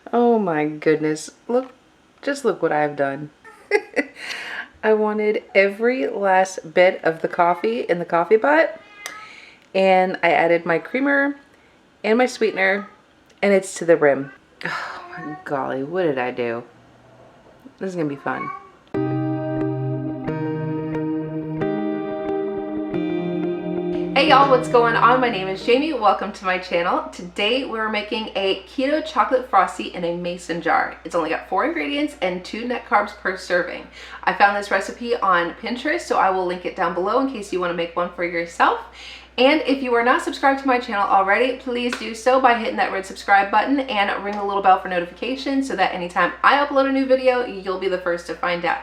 Oh my goodness. Look, just look what I've done. I wanted every last bit of the coffee in the coffee pot, and I added my creamer and my sweetener, and it's to the rim. Oh my golly, what did I do? This is gonna be fun. Hey y'all, what's going on? My name is Jamie. Welcome to my channel. Today we're making a keto chocolate frosty in a mason jar. It's only got 4 ingredients and 2 net carbs per serving. I found this recipe on Pinterest, so I will link it down below in case you want to make one for yourself. And if you are not subscribed to my channel already, please do so by hitting that red subscribe button and ring the little bell for notifications so that anytime I upload a new video, you'll be the first to find out.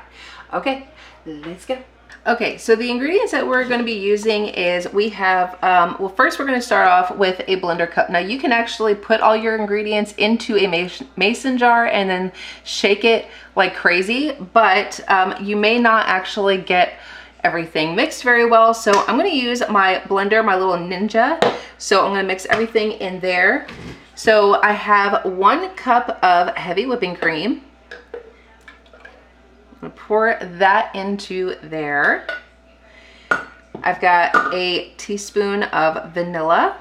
Okay, let's go. Okay, so the ingredients that we're going to be using is we have, well, first we're going to start off with a blender cup. Now you can actually put all your ingredients into a mason jar and then shake it like crazy, but you may not actually get everything mixed very well. So I'm going to use my blender, my little Ninja. So I'm going to mix everything in there. So I have 1 cup of heavy whipping cream. I'm gonna pour that into there. I've got a teaspoon of vanilla.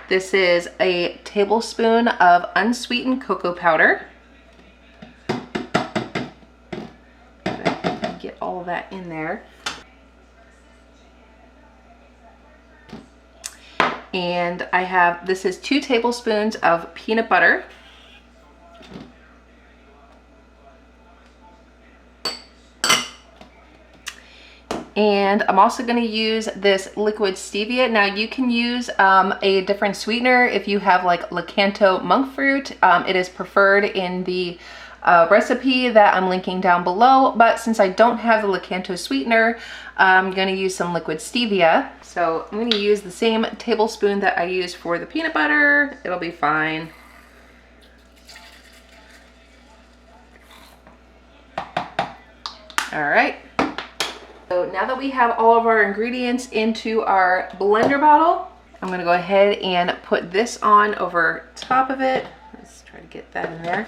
This is a tablespoon of unsweetened cocoa powder. Get all of that in there. And I have, this is 2 tablespoons of peanut butter. And I'm also going to use this liquid stevia. Now you can use a different sweetener if you have like Lakanto monk fruit. It is preferred in the recipe that I'm linking down below, but since I don't have the Lakanto sweetener, I'm going to use some liquid stevia. So I'm going to use the same tablespoon that I used for the peanut butter. It'll be fine. All right. So now that we have all of our ingredients into our blender bottle, I'm going to go ahead and put this on over top of it. Let's try to get that in there.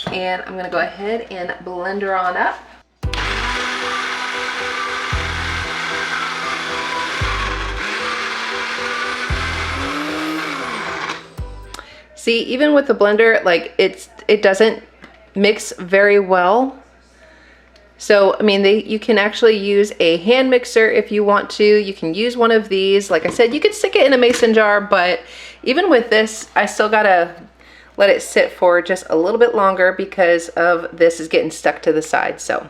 And I'm going to go ahead and blend her on up. See, even with the blender, like it doesn't mix very well. So, I mean, you can actually use a hand mixer if you want to. You can use one of these. Like I said, you could stick it in a mason jar, but even with this, I still gotta let it sit for just a little bit longer because of this is getting stuck to the side, so.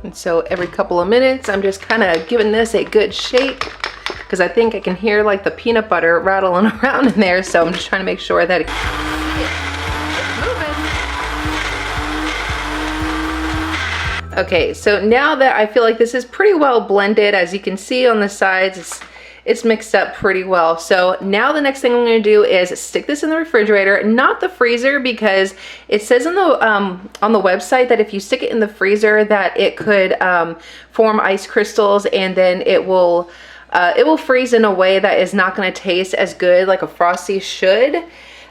And so every couple of minutes, I'm just kind of giving this a good shake, because I think I can hear like the peanut butter rattling around in there, so I'm just trying to make sure that it's moving. Okay, so now that I feel like this is pretty well blended, as you can see on the sides, it's mixed up pretty well. So now the next thing I'm going to do is stick this in the refrigerator, not the freezer, because it says on the website that if you stick it in the freezer that it could form ice crystals, and then it will freeze in a way that is not going to taste as good like a Frosty should.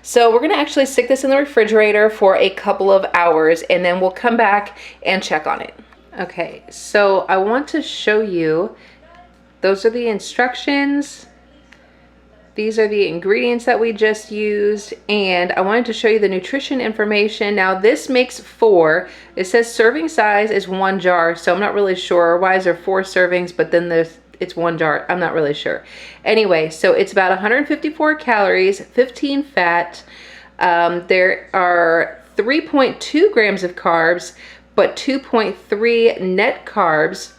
So we're going to actually stick this in the refrigerator for a couple of hours, and then we'll come back and check on it. Okay, so I want to show you, those are the instructions. These are the ingredients that we just used, and I wanted to show you the nutrition information. Now this makes 4. It says serving size is 1 jar, so I'm not really sure why is there 4 servings, but then it's 1 jar. I'm not really sure. Anyway, so it's about 154 calories, 15 fat. There are 3.2 grams of carbs, but 2.3 net carbs,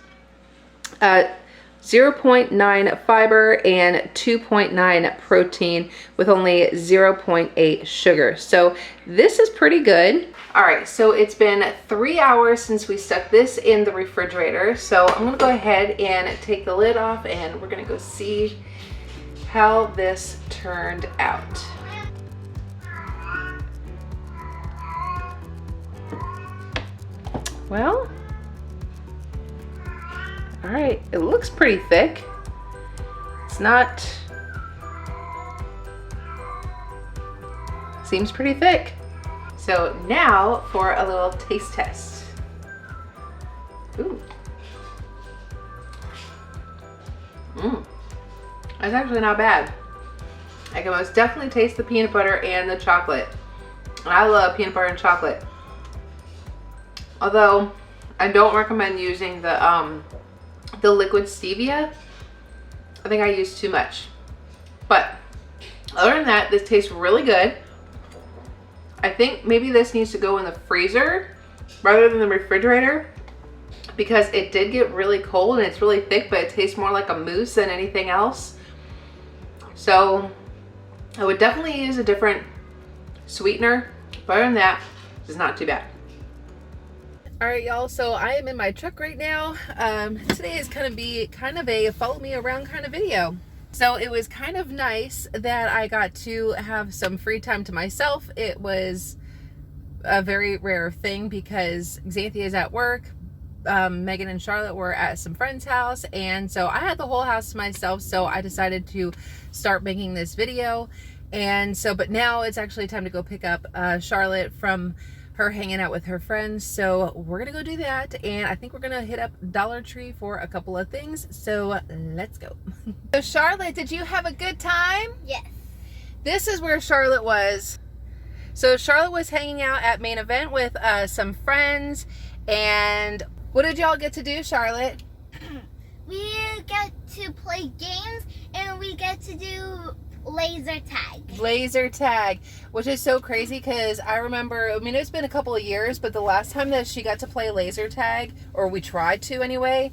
0.9 fiber, and 2.9 protein, with only 0.8 sugar. So this is pretty good. All right, so it's been 3 hours since we stuck this in the refrigerator. So I'm gonna go ahead and take the lid off, and we're gonna go see how this turned out. Well, All right, it looks pretty thick. It's not, seems pretty thick. So now for a little taste test. Ooh. That's actually not bad. I can most definitely taste the peanut butter and the chocolate. I love peanut butter and chocolate. Although I don't recommend using the liquid stevia. I think I used too much. But other than that, this tastes really good. I think maybe this needs to go in the freezer rather than the refrigerator, because it did get really cold and it's really thick, but it tastes more like a mousse than anything else. So I would definitely use a different sweetener, but other than that, it's not too bad. All right, y'all, so I am in my truck right now. Today is gonna be kind of a follow me around kind of video. So it was kind of nice that I got to have some free time to myself. It was a very rare thing because Xanthia is at work. Megan and Charlotte were at some friend's house, and so I had the whole house to myself, so I decided to start making this video. And so, but now it's actually time to go pick up Charlotte from her hanging out with her friends, so we're gonna go do that, and I think we're gonna hit up Dollar Tree for a couple of things, so let's go. So Charlotte, did you have a good time? Yes. This is where Charlotte was. So Charlotte was hanging out at Main Event with some friends, and what did y'all get to do, Charlotte? We get to play games, and we get to do laser tag. Laser tag, which is so crazy because I remember, I mean, it's been a couple of years, but the last time that she got to play laser tag, or we tried to anyway,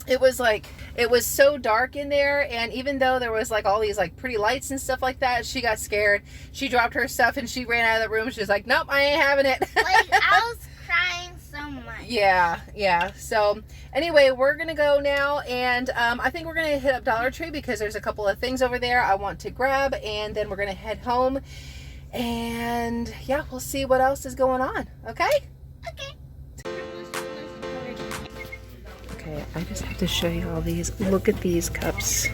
it was like, it was so dark in there, and even though there was like all these like pretty lights and stuff like that, she got scared. She dropped her stuff and she ran out of the room. She was like, nope, I ain't having it. Like, I was crying so much. Yeah. So anyway, we're gonna go now, and I think we're gonna hit up Dollar Tree because there's a couple of things over there I want to grab, and then we're gonna head home, and yeah, we'll see what else is going on. Okay, I just have to show you all these. Look at these cups,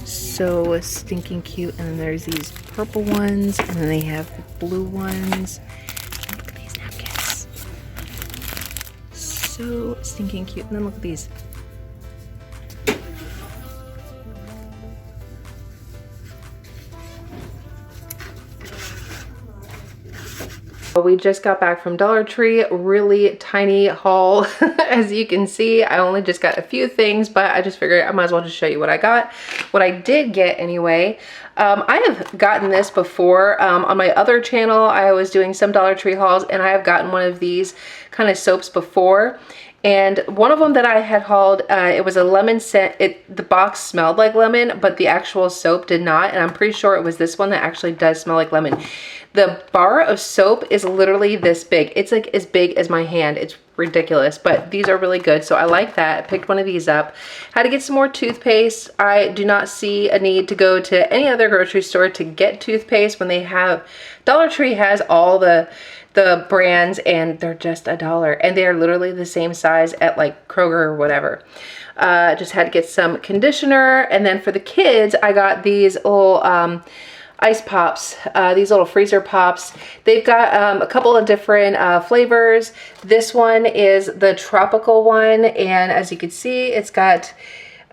so stinking cute. And then there's these purple ones, and then they have the blue ones. Look at these napkins, so stinking cute. And then look at these. We just got back from Dollar Tree, really tiny haul. As you can see, I only just got a few things, but I just figured I might as well just show you what I got. What I did get anyway, I have gotten this before on my other channel. I was doing some Dollar Tree hauls, and I have gotten one of these kind of soaps before. And one of them that I had hauled, it was a lemon scent. The box smelled like lemon, but the actual soap did not. And I'm pretty sure it was this one that actually does smell like lemon. The bar of soap is literally this big. It's like as big as my hand. It's ridiculous, but these are really good. So I like that. I picked one of these up. Had to get some more toothpaste. I do not see a need to go to any other grocery store to get toothpaste when they have, Dollar Tree has all the brands, and they're just $1, and they are literally the same size at like Kroger or whatever. Just had to get some conditioner, and then for the kids, I got these little ice pops, these little freezer pops. They've got a couple of different flavors. This one is the tropical one, and as you can see, it's got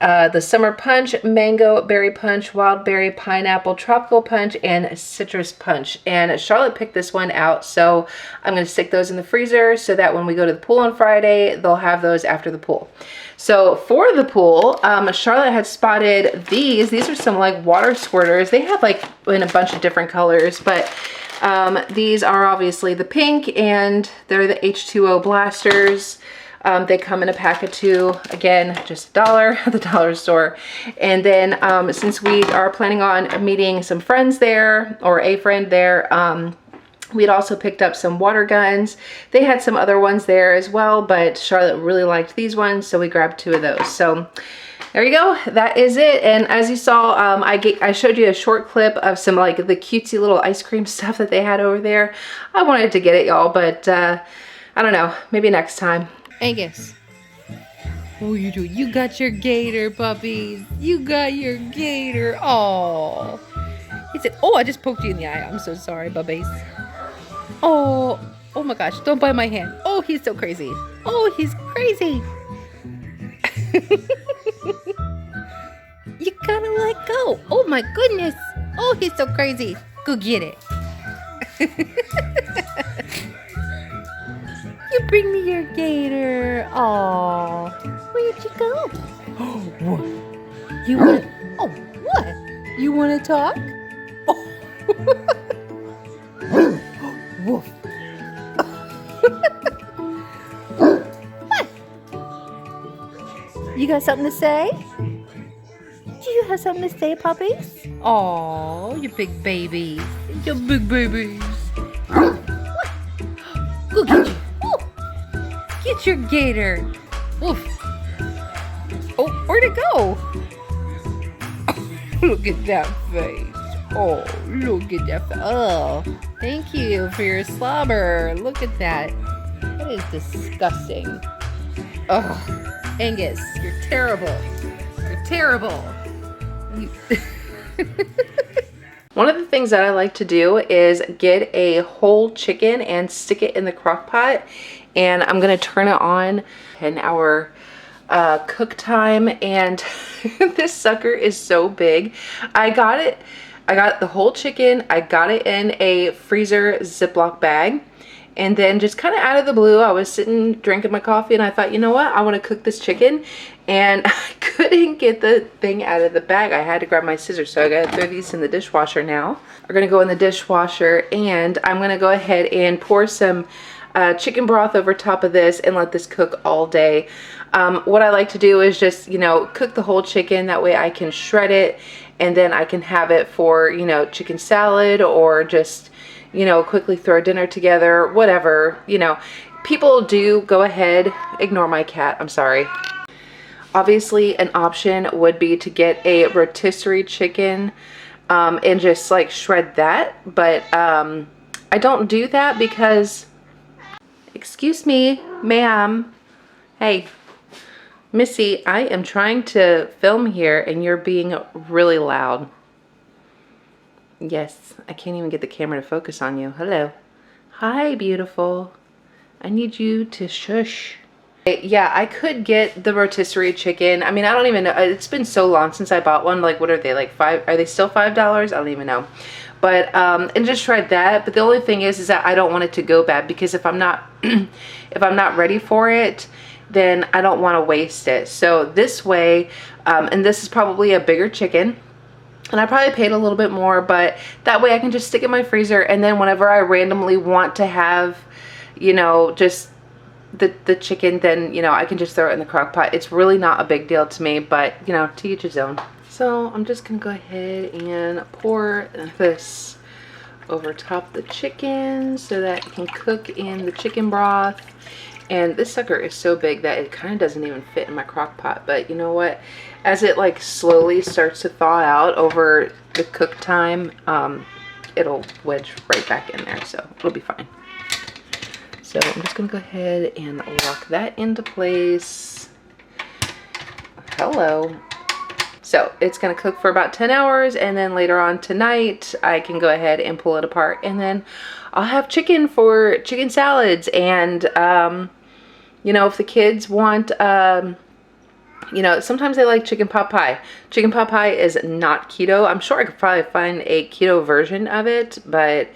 the summer punch, mango berry punch, wild berry, pineapple, tropical punch, and citrus punch. And Charlotte picked this one out, so I'm going to stick those in the freezer so that when we go to the pool on Friday, they'll have those after the pool. So for the pool, Charlotte had spotted these. These are some like water squirters. They have like in a bunch of different colors, but these are obviously the pink, and they're the H2O blasters. They come in a pack of 2, again, just $1 at the dollar store. And then since we are planning on meeting some friends there, or a friend there, we'd also picked up some water guns. They had some other ones there as well, but Charlotte really liked these ones, so we grabbed 2 of those. So there you go, that is it. And as you saw, I showed you a short clip of some like the cutesy little ice cream stuff that they had over there. I wanted to get it, y'all, but I don't know, maybe next time. Angus, Oh, you do. You got your gator, puppies. You got your gator. Oh. He said, oh, I just poked you in the eye. I'm so sorry, puppies. Oh, oh my gosh. Don't bite my hand. Oh, he's so crazy. Oh, he's crazy. You gotta let go. Oh my goodness. Oh, he's so crazy. Go get it. You bring me your gator. Oh, where'd you go? Oh, what? You want? Oh, what? You want to talk? Oh. Woof. What? You got something to say? Do you have something to say, puppies? Oh, you big babies. You big babies. What? Go get you. Oh. Get your gator. Woof. Oh, where'd it go? Look at that face. Oh, look at that face. Oh, thank you for your slobber. Look at that. That is disgusting. Oh, Angus, you're terrible. You're terrible. One of the things that I like to do is get a whole chicken and stick it in the crock pot, and I'm gonna turn it on 10-hour cook time, and this sucker is so big. I got the whole chicken. I got it in a freezer Ziploc bag, and then just kind of out of the blue, I was sitting drinking my coffee, and I thought, you know what, I want to cook this chicken, and I couldn't get the thing out of the bag. I had to grab my scissors, so I gotta throw these in the dishwasher now. We're gonna go in the dishwasher, and I'm gonna go ahead and pour some chicken broth over top of this and let this cook all day. What I like to do is just, you know, cook the whole chicken. That way I can shred it, and then I can have it for, you know, chicken salad, or just, you know, quickly throw dinner together, whatever. You know, people do go ahead, ignore my cat, I'm sorry. Obviously an option would be to get a rotisserie chicken and just like shred that, but I don't do that because, excuse me, ma'am, hey, Missy, I am trying to film here and you're being really loud. Yes, I can't even get the camera to focus on you. Hello. Hi, beautiful. I need you to shush. Yeah, I could get the rotisserie chicken. I mean, I don't even know. It's been so long since I bought one. Like, what are they, like $5? Are they still $5? I don't even know. But, and just tried that. But the only thing is that I don't want it to go bad, because if I'm not, if I'm not ready for it, then I don't want to waste it. So this way, and this is probably a bigger chicken, and I probably paid a little bit more, but that way I can just stick it in my freezer, and then whenever I randomly want to have, you know, just the chicken, then, you know, I can just throw it in the crock pot. It's really not a big deal to me, but, you know, to each his own. So I'm just gonna go ahead and pour this over top the chicken so that it can cook in the chicken broth. And this sucker is so big that it kind of doesn't even fit in my crock pot. But you know what? As it like slowly starts to thaw out over the cook time, it'll wedge right back in there. So it'll be fine. So I'm just going to go ahead and lock that into place. Hello. So it's going to cook for about 10 hours. And then later on tonight, I can go ahead and pull it apart. And then I'll have chicken for chicken salads. And, you know, if the kids want, you know, sometimes they like chicken pot pie. Chicken pot pie is not keto. I'm sure I could probably find a keto version of it. But,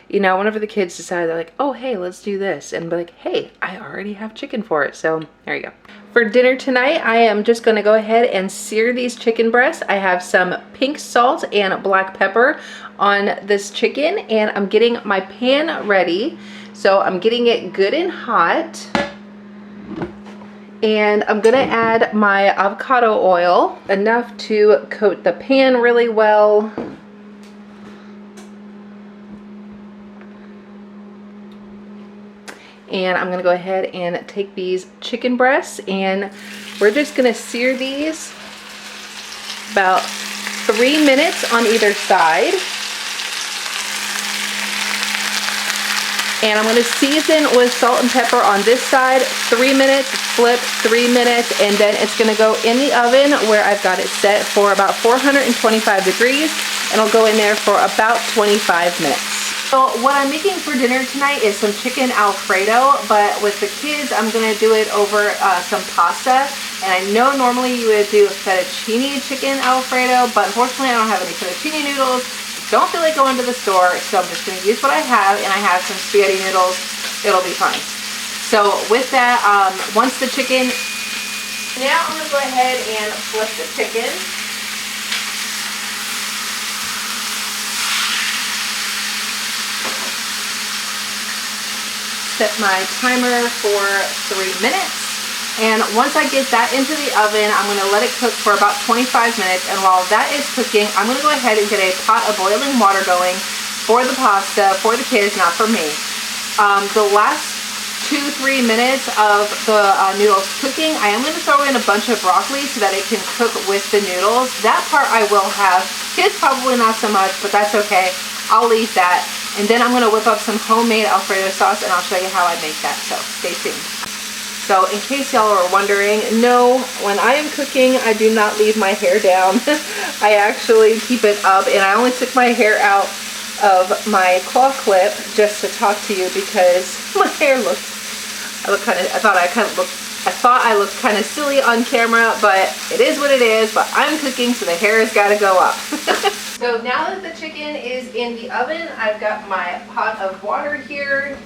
you know, whenever the kids decide, they're like, oh, hey, let's do this. And be like, hey, I already have chicken for it. So there you go. For dinner tonight, I am just going to go ahead and sear these chicken breasts. I have some pink salt and black pepper on this chicken, and I'm getting my pan ready. So I'm getting it good and hot. And I'm going to add my avocado oil, enough to coat the pan really well. And I'm going to go ahead and take these chicken breasts, and we're just going to sear these about 3 minutes on either side. And I'm gonna season with salt and pepper on this side, 3 minutes, flip, 3 minutes, and then it's gonna go in the oven where I've got it set for about 425 degrees, and it'll go in there for about 25 minutes. So what I'm making for dinner tonight is some chicken Alfredo, but with the kids, I'm gonna do it over some pasta. And I know normally you would do fettuccine chicken Alfredo, but unfortunately I don't have any fettuccine noodles. Don't feel like going to the store, so I'm just going to use what I have, and I have some spaghetti noodles. It'll be fine. So with that, once the chicken, now I'm going to go ahead and flip the chicken. Set my timer for 3 minutes. And once I get that into the oven, I'm going to let it cook for about 25 minutes. And while that is cooking, I'm going to go ahead and get a pot of boiling water going for the pasta, for the kids, not for me. The last 2-3 minutes of the noodles cooking, I am going to throw in a bunch of broccoli so that it can cook with the noodles. That part I will have. Kids probably not so much, but that's okay. I'll leave that. And then I'm going to whip up some homemade Alfredo sauce, and I'll show you how I make that. So stay tuned. So in case y'all are wondering, no, when I am cooking, I do not leave my hair down. I actually keep it up, and I only took my hair out of my claw clip just to talk to you because my hair I thought I looked kind of silly on camera, but it is what it is. But I'm cooking, so the hair has got to go up. So now that the chicken is in the oven, I've got my pot of water here.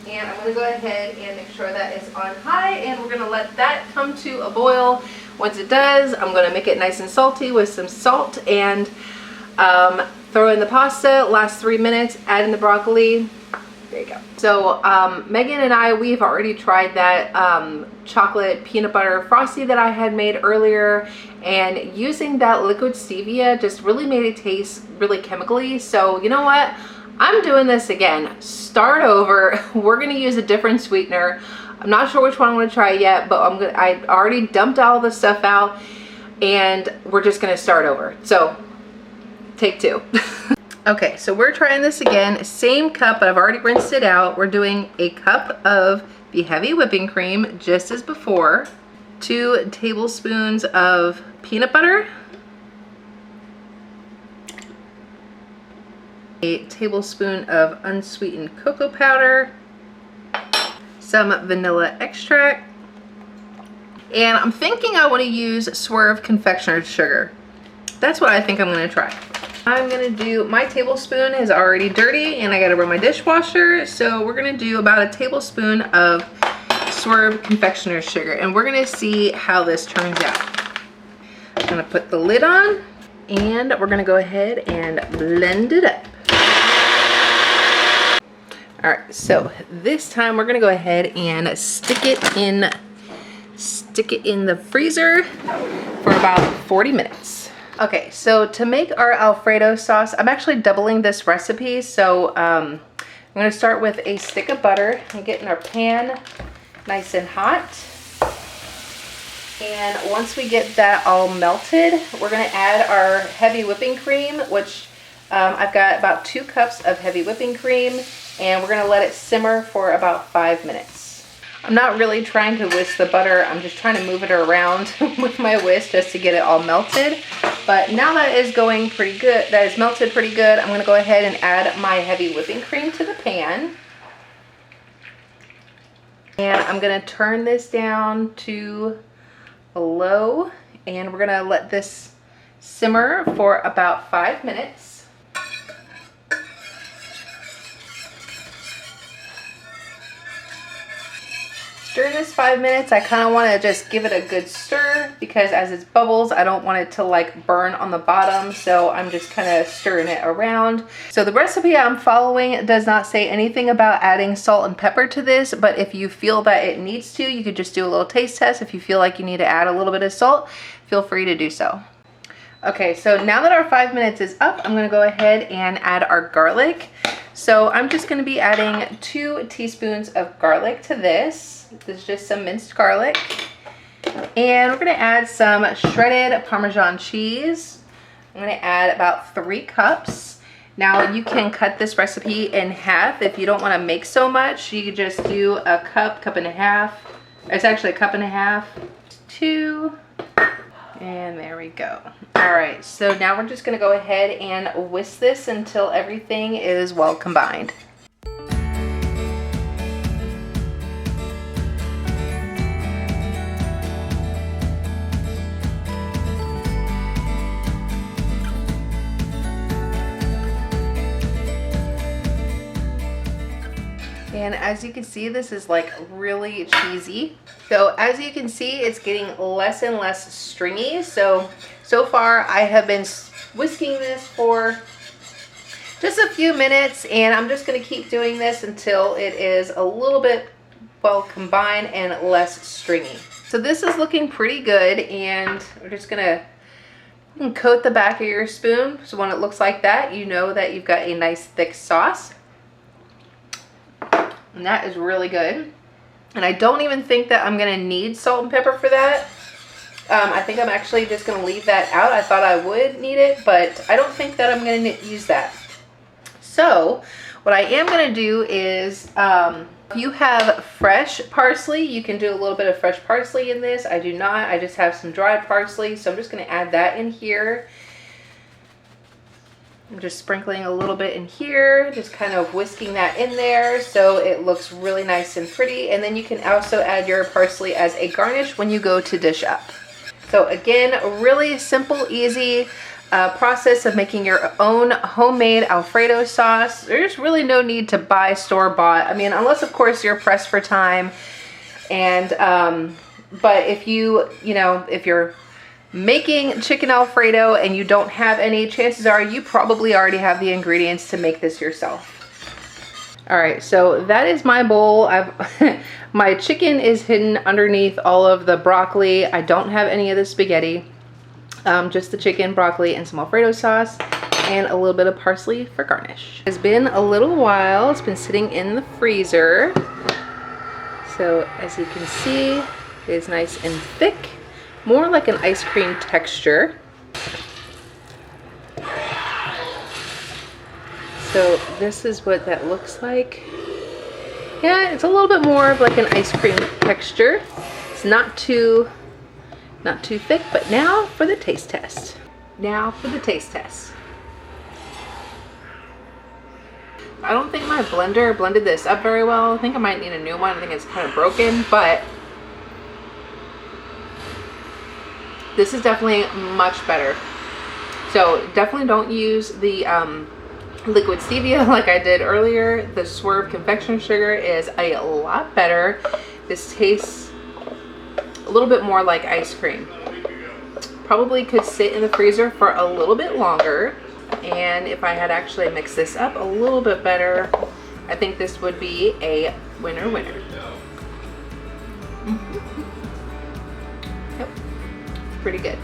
And I'm going to go ahead and make sure that it's on high, and we're going to let that come to a boil. Once it does, I'm going to make it nice and salty with some salt, and throw in the pasta, last 3 minutes, add in the broccoli. There you go. So Megan and I, we've already tried that chocolate peanut butter frosty that I had made earlier, and using that liquid stevia just really made it taste really chemically. So you know what? I'm doing this again. Start over. We're gonna use a different sweetener. I'm not sure which one I'm gonna try yet, but I already dumped all the stuff out, and we're just gonna start over. So take 2. Okay, so we're trying this again. Same cup, but I've already rinsed it out. We're doing a cup of the heavy whipping cream, just as before. 2 tablespoons of peanut butter. A tablespoon of unsweetened cocoa powder, some vanilla extract, and I'm thinking I want to use Swerve confectioner's sugar. That's what I think I'm going to try. I'm going to do, my tablespoon is already dirty and I got to run my dishwasher, so we're going to do about a tablespoon of Swerve confectioner's sugar, and we're going to see how this turns out. I'm going to put the lid on, and we're going to go ahead and blend it up. All right, so this time we're gonna go ahead and stick it in the freezer for about 40 minutes. Okay, so to make our Alfredo sauce, I'm actually doubling this recipe. So I'm gonna start with a stick of butter and getting our pan nice and hot. And once we get that all melted, we're gonna add our heavy whipping cream, which I've got about 2 cups of heavy whipping cream, and we're gonna let it simmer for about 5 minutes. I'm not really trying to whisk the butter, I'm just trying to move it around with my whisk just to get it all melted. But now that is going pretty good, that is melted pretty good, I'm gonna go ahead and add my heavy whipping cream to the pan. And I'm gonna turn this down to a low, and we're gonna let this simmer for about 5 minutes. During this 5 minutes, I kind of want to just give it a good stir, because as it bubbles, I don't want it to like burn on the bottom. So I'm just kind of stirring it around. So the recipe I'm following does not say anything about adding salt and pepper to this, but if you feel that it needs to, you could just do a little taste test. If you feel like you need to add a little bit of salt, feel free to do so. Okay, so now that our 5 minutes is up, I'm gonna go ahead and add our garlic. So I'm just gonna be adding 2 teaspoons of garlic to this. This is just some minced garlic. And we're gonna add some shredded Parmesan cheese. I'm gonna add about 3 cups. Now you can cut this recipe in half. If you don't want to make so much, you could just do a cup, cup and a half. It's actually a cup and a half, 2, and there we go. All right, so now we're just gonna go ahead and whisk this until everything is well combined. And as you can see, this is like really cheesy. So as you can see, it's getting less and less stringy. So far I have been whisking this for just a few minutes, and I'm just gonna keep doing this until it is a little bit well combined and less stringy. So this is looking pretty good, and we're just gonna coat the back of your spoon. So when it looks like that, you know that you've got a nice thick sauce. And that is really good. And I don't even think that I'm gonna need salt and pepper for that. I think I'm actually just gonna leave that out. I thought I would need it, but I don't think that I'm gonna use that. So what I am gonna do is, if you have fresh parsley, you can do a little bit of fresh parsley in this. I do not, I just have some dried parsley. So I'm just gonna add that in here. I'm just sprinkling a little bit in here, just kind of whisking that in there so it looks really nice and pretty. And then you can also add your parsley as a garnish when you go to dish up. So again, a really simple, easy process of making your own homemade Alfredo sauce. There's really no need to buy store-bought. I mean, unless of course you're pressed for time. And but if if you're making chicken Alfredo and you don't have any, chances are you probably already have the ingredients to make this yourself. All right, so that is my bowl. My chicken is hidden underneath all of the broccoli. I don't have any of the spaghetti, just the chicken, broccoli, and some Alfredo sauce, and a little bit of parsley for garnish. It's been a little while. It's been sitting in the freezer. So as you can see, it is nice and thick. More like an ice cream texture. So this is what that looks like. Yeah, it's a little bit more of like an ice cream texture. It's not too thick, but now for the taste test. I don't think my blender blended this up very well. I think I might need a new one. I think it's kind of broken, but this is definitely much better. So definitely don't use the liquid stevia like I did earlier. The Swerve confectioner sugar is a lot better. This tastes a little bit more like ice cream. Probably could sit in the freezer for a little bit longer. And if I had actually mixed this up a little bit better, I think this would be a winner. Yep. Pretty good.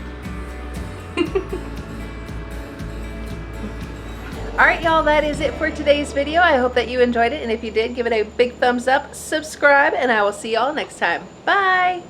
All right, y'all, that is it for today's video. I hope that you enjoyed it, and if you did, give it a big thumbs up, subscribe, and I will see y'all next time. Bye.